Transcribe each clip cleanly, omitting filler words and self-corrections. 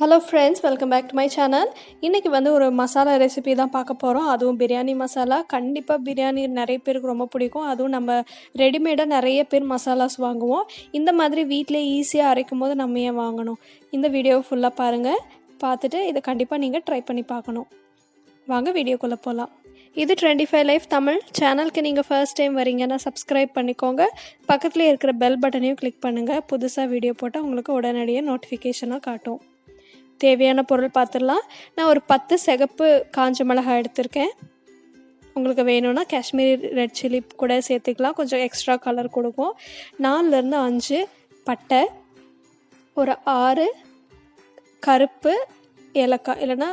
Hello friends, welcome back to my channel. இன்னைக்கு வந்து ஒரு மசாலா ரெசிபி தான் பார்க்க போறோம். அதுவும் பிரியாணி மசாலா. கண்டிப்பா பிரியாணி நிறைய பேருக்கு ரொம்ப பிடிக்கும். அதுவும் நம்ம ரெடிமேடா நிறைய பேர் மசாலாஸ் வாங்குவோம். இந்த மாதிரி வீட்லயே ஈஸியா அரைக்கும்போது நம்ம ஏன் வாங்கணும்? இந்த வீடியோவை ஃபுல்லா பாருங்க. பார்த்துட்டு இத கண்டிப்பா நீங்க ட்ரை பண்ணி பார்க்கணும். வாங்க வீடியோக்குள்ள போலாம். இது 25 லைஃப் தமிழ் சேனலுக்கு நீங்கள் ஃபர்ஸ்ட் டைம் வரீங்கன்னா சப்ஸ்கிரைப் பண்ணிக்கோங்க. பக்கத்துலேயே இருக்கிற பெல் பட்டனையும் கிளிக் பண்ணுங்கள். புதுசாக வீடியோ போட்டால் உங்களுக்கு உடனடியாக நோட்டிஃபிகேஷனாக காட்டும். தேவையான பொருள் பார்த்துடலாம். நான் ஒரு 10 சிகப்பு காஞ்ச மிளகாய் எடுத்திருக்கேன். உங்களுக்கு வேணும்னா காஷ்மீரி ரெட் சில்லி கூட சேர்த்துக்கலாம், கொஞ்சம் எக்ஸ்ட்ரா கலர் கொடுக்கும். 4லேருந்து 5 பட்டை, ஒரு 6 கருப்பு ஏலக்காய் இல்லைன்னா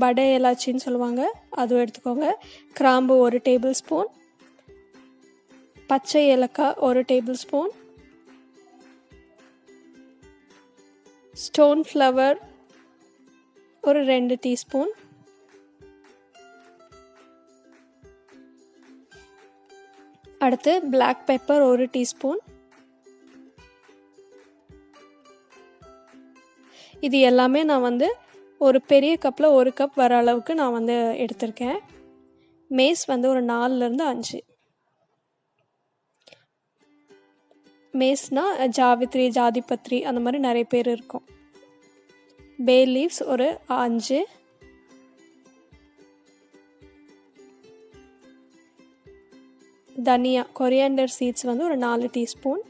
படை ஏலாச்சின்னு சொல்லுவாங்க, அதுவும் எடுத்துக்கோங்க. கிராம்பு 1 டேபிள் ஸ்பூன், பச்சை ஏலக்காய் 1 டேபிள் ஸ்பூன், ஸ்டோன் ஃப்ளவர் ஒரு 2 டீஸ்பூன், அடுத்து பிளாக் பெப்பர் 1 டீஸ்பூன். இது எல்லாமே நான் வந்து ஒரு பெரிய கப்பில் 1 கப் வர அளவுக்கு நான் வந்து எடுத்திருக்கேன். மேஸ் வந்து ஒரு 4லேருந்து 5. மேஸ்னால் ஜாவித்ரி, ஜாதிபத்ரி அந்த மாதிரி நிறைய பேர் இருக்கும். பே லீவ்ஸ் ஒரு 5, தனியா கொரியாண்டர் சீட்ஸ் வந்து ஒரு 4 டீஸ்பூன்,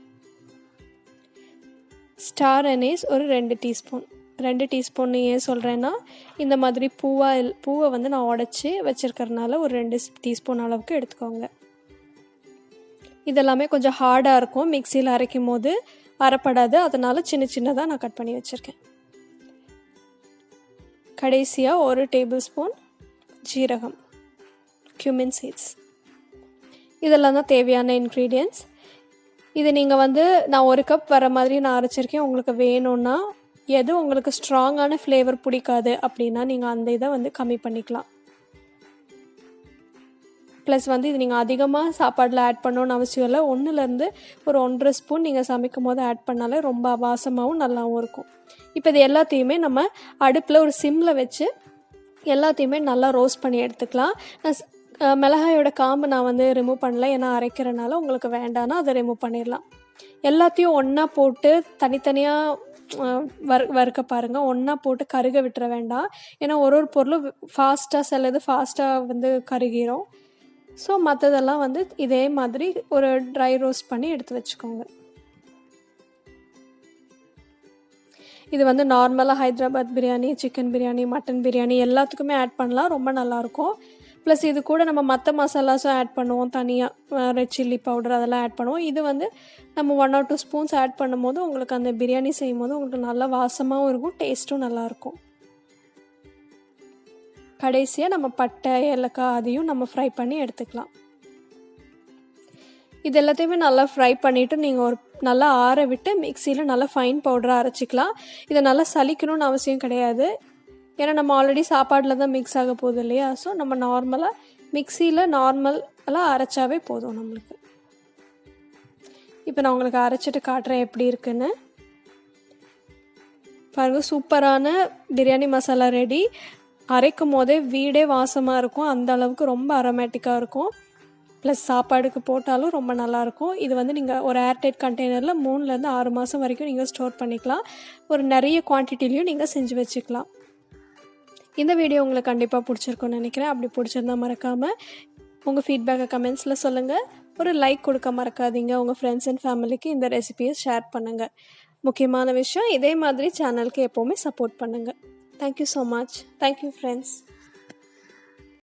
ஸ்டார் அனீஸ் ஒரு 2 டீஸ்பூன். 2 டீஸ்பூன் ஏன் சொல்கிறேன்னா, இந்த மாதிரி பூவை வந்து நான் உடச்சி வச்சுருக்கறனால ஒரு 2 டீஸ்பூன் அளவுக்கு எடுத்துக்கோங்க. இதெல்லாமே கொஞ்சம் ஹார்டாக இருக்கும், மிக்சியில் அரைக்கும் போது அரைப்படாது, அதனால் சின்ன சின்னதாக நான் கட் பண்ணி வச்சுருக்கேன். கடைசியாக 1 டேபிள் ஸ்பூன் ஜீரகம், cumin சீட்ஸ். இதெல்லாம் தான் தேவையான இன்க்ரீடியன்ட்ஸ். இது நீங்கள் வந்து நான் 1 கப் வர மாதிரி நான் அரைச்சிருக்கேன். உங்களுக்கு வேணும்னா, எது உங்களுக்கு ஸ்ட்ராங்கான ஃப்ளேவர் பிடிக்காது அப்படின்னா நீங்கள் அந்த இதை வந்து கம்மி பண்ணிக்கலாம். ப்ளஸ் வந்து இது நீங்கள் அதிகமாக சாப்பாடில் ஆட் பண்ணணுன்னு அவசியம் இல்லை. 1லேருந்து ஒரு 1.5 ஸ்பூன் நீங்கள் சமைக்கும் போது ஆட் பண்ணாலே ரொம்ப வாசமாகவும் நல்லாவும் இருக்கும். இப்போ இது எல்லாத்தையுமே நம்ம அடுப்பில் ஒரு சிம்மில் வச்சு எல்லாத்தையுமே நல்லா ரோஸ்ட் பண்ணி எடுத்துக்கலாம். நான் மிளகாயோட காம்பு நான் வந்து ரிமூவ் பண்ணல, ஏன்னா அரைக்கிறனால. உங்களுக்கு வேண்டான்னா அதை ரிமூவ் பண்ணிடலாம். எல்லாத்தையும் ஒன்றா போட்டு தனித்தனியாக வறுக்க பாருங்கள். ஒன்றா போட்டு கருக விட்டுற வேண்டாம், ஏன்னா ஒரு பொருளும் ஃபாஸ்ட்டாக சிலது ஃபாஸ்ட்டாக வந்து கருகிரும். ஸோ மற்றதெல்லாம் வந்து இதே மாதிரி ஒரு ட்ரை ரோஸ்ட் பண்ணி எடுத்து வச்சுக்கோங்க. இது வந்து நார்மலாக ஹைதராபாத் பிரியாணி, சிக்கன் பிரியாணி, மட்டன் பிரியாணி எல்லாத்துக்குமே ஆட் பண்ணலாம், ரொம்ப நல்லாயிருக்கும். ப்ளஸ் இது கூட நம்ம மற்ற மசாலாஸும் ஆட் பண்ணுவோம், தனியாக ரெட் சில்லி பவுடர் அதெல்லாம் ஆட் பண்ணுவோம். இது வந்து நம்ம 1 or 2 ஸ்பூன்ஸ் ஆட் பண்ணும் போது உங்களுக்கு அந்த பிரியாணி செய்யும் போது உங்களுக்கு நல்லா வாசமாகவும் இருக்கும், டேஸ்ட்டும் நல்லாயிருக்கும். கடைசியாக நம்ம பட்டை ஏலக்காய் அதையும் நம்ம ஃப்ரை பண்ணி எடுத்துக்கலாம். இது எல்லாத்தையுமே நல்லா ஃப்ரை பண்ணிவிட்டு நீங்கள் ஒரு நல்லா ஆற விட்டு மிக்சியில் நல்லா ஃபைன் பவுடராக அரைச்சிக்கலாம். இதை நல்லா சலிக்கணும்னு அவசியம் கிடையாது, ஏன்னா நம்ம ஆல்ரெடி சாப்பாடில் தான் மிக்ஸ் ஆக போகுது இல்லையா. ஸோ நம்ம நார்மலாக மிக்சியில் நார்மலாக அரைச்சாவே போதும் நம்மளுக்கு. இப்போ நான் உங்களுக்கு அரைச்சிட்டு காட்டுறேன் எப்படி இருக்குன்னு பாருங்கள். சூப்பரான பிரியாணி மசாலா ரெடி. அரைக்கும் போதே வீடே வாசமாக இருக்கும், அந்த அளவுக்கு ரொம்ப அரோமேட்டிக்காக இருக்கும். ப்ளஸ் சாப்பாடுக்கு போட்டாலும் ரொம்ப நல்லாயிருக்கும். இது வந்து நீங்கள் ஒரு ஏர்டைட் கண்டெய்னரில் 3லேருந்து 6 மாதம் வரைக்கும் நீங்கள் ஸ்டோர் பண்ணிக்கலாம். ஒரு நிறைய குவான்டிட்டிலையும் நீங்கள் செஞ்சு வச்சுக்கலாம். இந்த வீடியோ உங்களுக்கு கண்டிப்பாக பிடிச்சிருக்குன்னு நினைக்கிறேன். அப்படி பிடிச்சிருந்தா மறக்காமல் உங்கள் ஃபீட்பேக்கை கமெண்ட்ஸில் சொல்லுங்கள். ஒரு லைக் கொடுக்க மறக்காதீங்க. உங்கள் ஃப்ரெண்ட்ஸ் அண்ட் ஃபேமிலிக்கு இந்த ரெசிபியை ஷேர் பண்ணுங்கள். முக்கியமான விஷயம், இதே மாதிரி சேனலுக்கு எப்போவுமே சப்போர்ட் பண்ணுங்கள். Thank you so much. Thank you friends.